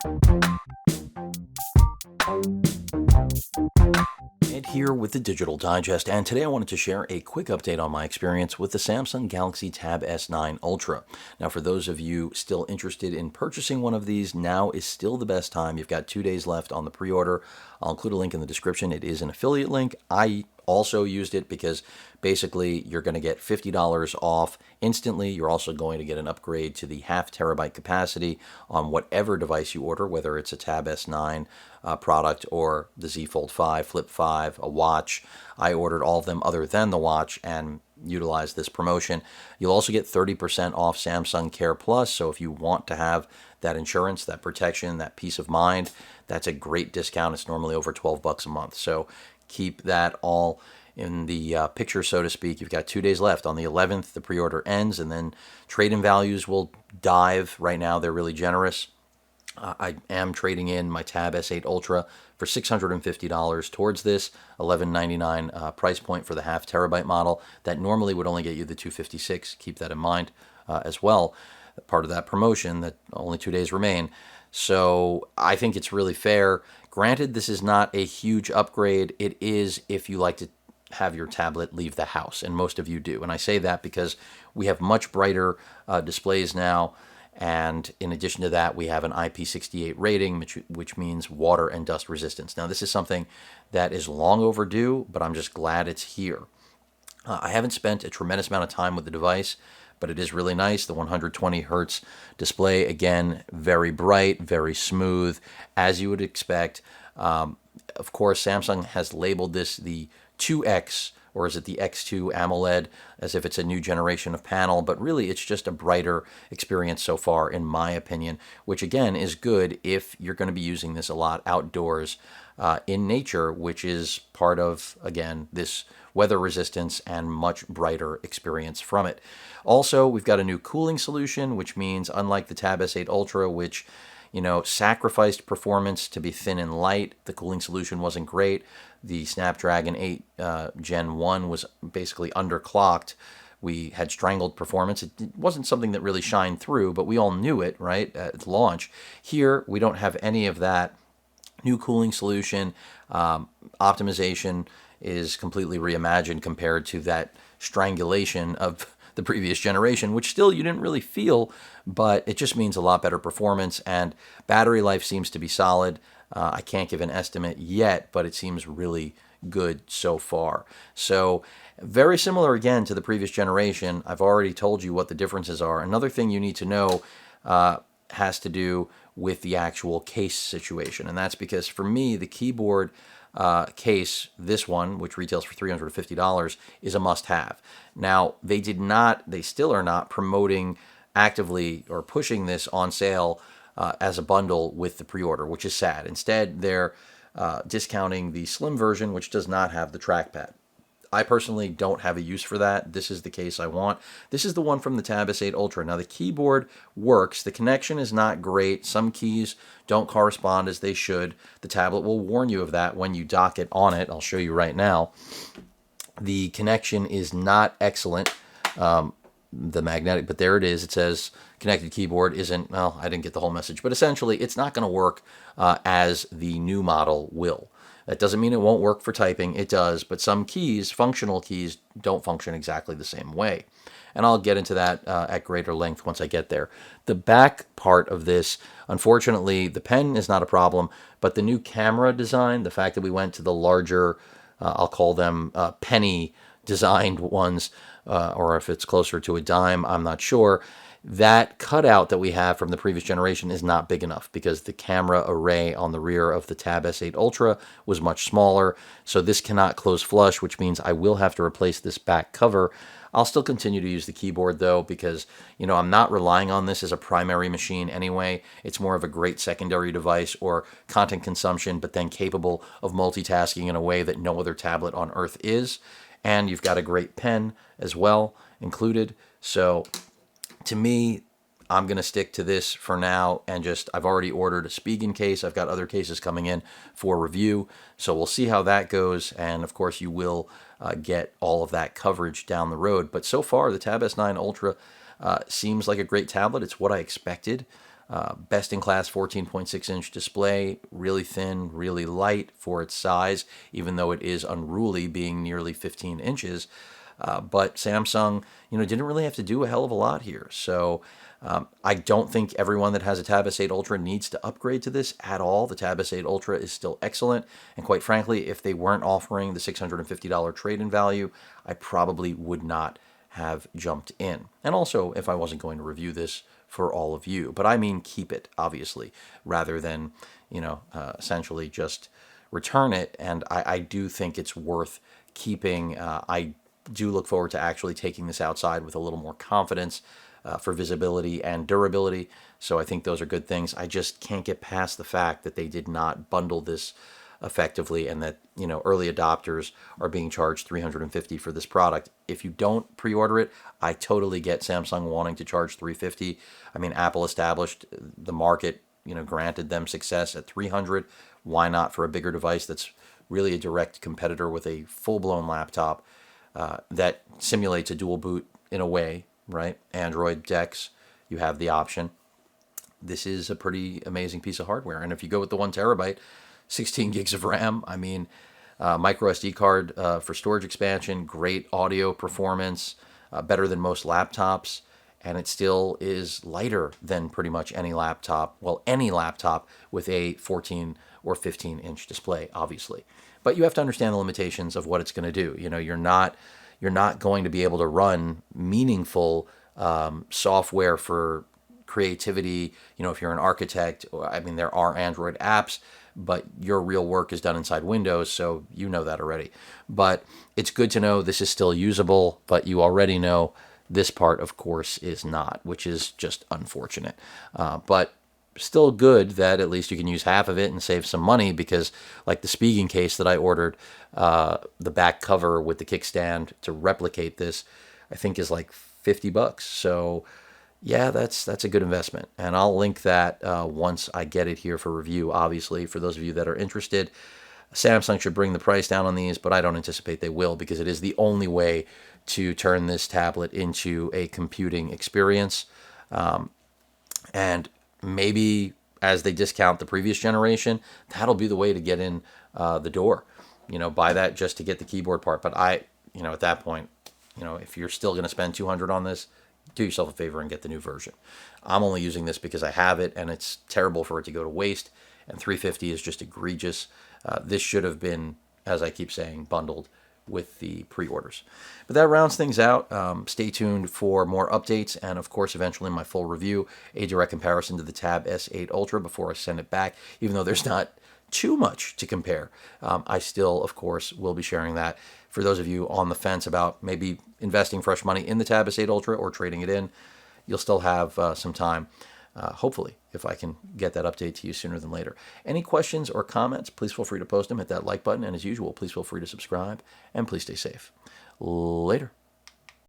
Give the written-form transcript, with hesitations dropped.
Ed here with the Digital Digest, and today I wanted to share a quick update on my experience with the Samsung Galaxy Tab S9 Ultra. Now, for those of you still interested in purchasing one of these, now is still the best time. You've got 2 days left on the pre-order. I'll include a link in the description. It is an affiliate link. I also used it because basically you're going to get $50 off instantly. You're also going to get an upgrade to the half terabyte capacity on whatever device you order, whether it's a Tab S9 product or the Z Fold 5, Flip 5, a watch. I ordered all of them other than the watch and utilized this promotion. You'll also get 30% off Samsung Care Plus. So if you want to have that insurance, that protection, that peace of mind, that's a great discount. It's normally over $12 a month. So keep that all in the picture, so to speak. You've got 2 days left. On the 11th, the pre-order ends, and then trade-in values will dive. Right now, they're really generous. I am trading in my Tab S8 Ultra for $650 towards this $1199 price point for the half terabyte model. That normally would only get you the 256. Keep that in mind as well. Part of that promotion that only 2 days remain. So I think it's really fair. Granted, this is not a huge upgrade. It is if you like to have your tablet leave the house, and most of you do. And I say that because we have much brighter displays now. And in addition to that, we have an IP68 rating, which means water and dust resistance. Now, this is something that is long overdue, but I'm just glad it's here. I haven't spent a tremendous amount of time with the device, but it is really nice. The 120 hertz display, again, very bright, very smooth, as you would expect. Of course, Samsung has labeled this the 2X, or is it the X2 AMOLED, as if it's a new generation of panel, but really it's just a brighter experience so far, in my opinion, which again is good if you're going to be using this a lot outdoors in nature, which is part of, again, this weather resistance and much brighter experience from it. Also, we've got a new cooling solution, which means unlike the Tab S8 Ultra, which sacrificed performance to be thin and light. The cooling solution wasn't great. The Snapdragon 8 Gen 1 was basically underclocked. We had strangled performance. It wasn't something that really shined through, but we all knew it, right, at launch. Here, we don't have any of that. New cooling solution, optimization is completely reimagined compared to that strangulation of the previous generation, which still you didn't really feel, but it just means a lot better performance, and battery life seems to be solid. I can't give an estimate yet, but it seems really good so far. So very similar again to the previous generation. I've already told you what the differences are. Another thing you need to know has to do with the actual case situation, and that's because for me, the keyboard case, this one, which retails for $350, is a must-have. Now, they still are not promoting actively or pushing this on sale as a bundle with the pre-order, which is sad. Instead, they're discounting the slim version, which does not have the trackpad. I personally don't have a use for that. This is the case I want. This is the one from the Tab S8 Ultra. Now, the keyboard works. The connection is not great. Some keys don't correspond as they should. The tablet will warn you of that when you dock it on it. I'll show you right now. The connection is not excellent. The magnetic, but there it is. It says connected keyboard isn't, well, I didn't get the whole message, but essentially it's not going to work as the new model will. That doesn't mean it won't work for typing. It does, but some keys, functional keys, don't function exactly the same way. And I'll get into that at greater length once I get there. The back part of this, unfortunately, the pen is not a problem, but the new camera design, the fact that we went to the larger, I'll call them penny designed ones, or if it's closer to a dime, I'm not sure. That cutout that we have from the previous generation is not big enough because the camera array on the rear of the Tab S8 Ultra was much smaller. So this cannot close flush, which means I will have to replace this back cover. I'll still continue to use the keyboard though, because I'm not relying on this as a primary machine anyway. It's more of a great secondary device or content consumption, but then capable of multitasking in a way that no other tablet on earth is. And you've got a great pen as well included. So to me, I'm going to stick to this for now, and I've already ordered a Spigen case. I've got other cases coming in for review, so we'll see how that goes, and of course you will get all of that coverage down the road. But so far, the Tab S9 Ultra seems like a great tablet. It's what I expected. Best-in-class 14.6-inch display, really thin, really light for its size, even though it is unruly, being nearly 15 inches. But Samsung, didn't really have to do a hell of a lot here. So I don't think everyone that has a Tab S8 Ultra needs to upgrade to this at all. The Tab S8 Ultra is still excellent. And quite frankly, if they weren't offering the $650 trade-in value, I probably would not have jumped in. And also, if I wasn't going to review this for all of you. But I mean keep it, obviously, rather than, essentially just return it. And I do think it's worth keeping. I do look forward to actually taking this outside with a little more confidence for visibility and durability. So I think those are good things. I just can't get past the fact that they did not bundle this effectively, and that early adopters are being charged $350 for this product. If you don't pre-order it, I totally get Samsung wanting to charge $350. I mean, Apple established the market, granted them success at $300. Why not for a bigger device that's really a direct competitor with a full-blown laptop that simulates a dual boot in a way, right? Android DeX, you have the option. This is a pretty amazing piece of hardware. And if you go with the 1 terabyte, 16 gigs of RAM, I mean, micro SD card for storage expansion, great audio performance, better than most laptops, and it still is lighter than pretty much any laptop, any laptop with a 14 or 15-inch display, obviously. But you have to understand the limitations of what it's going to do. You're not going to be able to run meaningful software for creativity. If you're an architect, I mean, there are Android apps, but your real work is done inside Windows, so you know that already. But it's good to know this is still usable, but you already know this part, of course, is not, which is just unfortunate. But still good that at least you can use half of it and save some money, because like the Spigen case that I ordered, the back cover with the kickstand to replicate this, I think is like $50. So yeah, that's a good investment. And I'll link that once I get it here for review, obviously, for those of you that are interested. Samsung should bring the price down on these, but I don't anticipate they will, because it is the only way to turn this tablet into a computing experience. And maybe as they discount the previous generation, that'll be the way to get in the door. Buy that just to get the keyboard part. But at that point, if you're still going to spend $200 on this, do yourself a favor and get the new version. I'm only using this because I have it, and it's terrible for it to go to waste, and $350 is just egregious. This should have been, as I keep saying, bundled with the pre-orders. But that rounds things out. Stay tuned for more updates, and of course, eventually my full review, a direct comparison to the Tab S8 Ultra before I send it back, even though there's not too much to compare. I still, of course, will be sharing that. For those of you on the fence about maybe investing fresh money in the Tab S8 Ultra or trading it in, you'll still have some time, hopefully, if I can get that update to you sooner than later. Any questions or comments, please feel free to post them. Hit that like button. And as usual, please feel free to subscribe. And please stay safe. Later.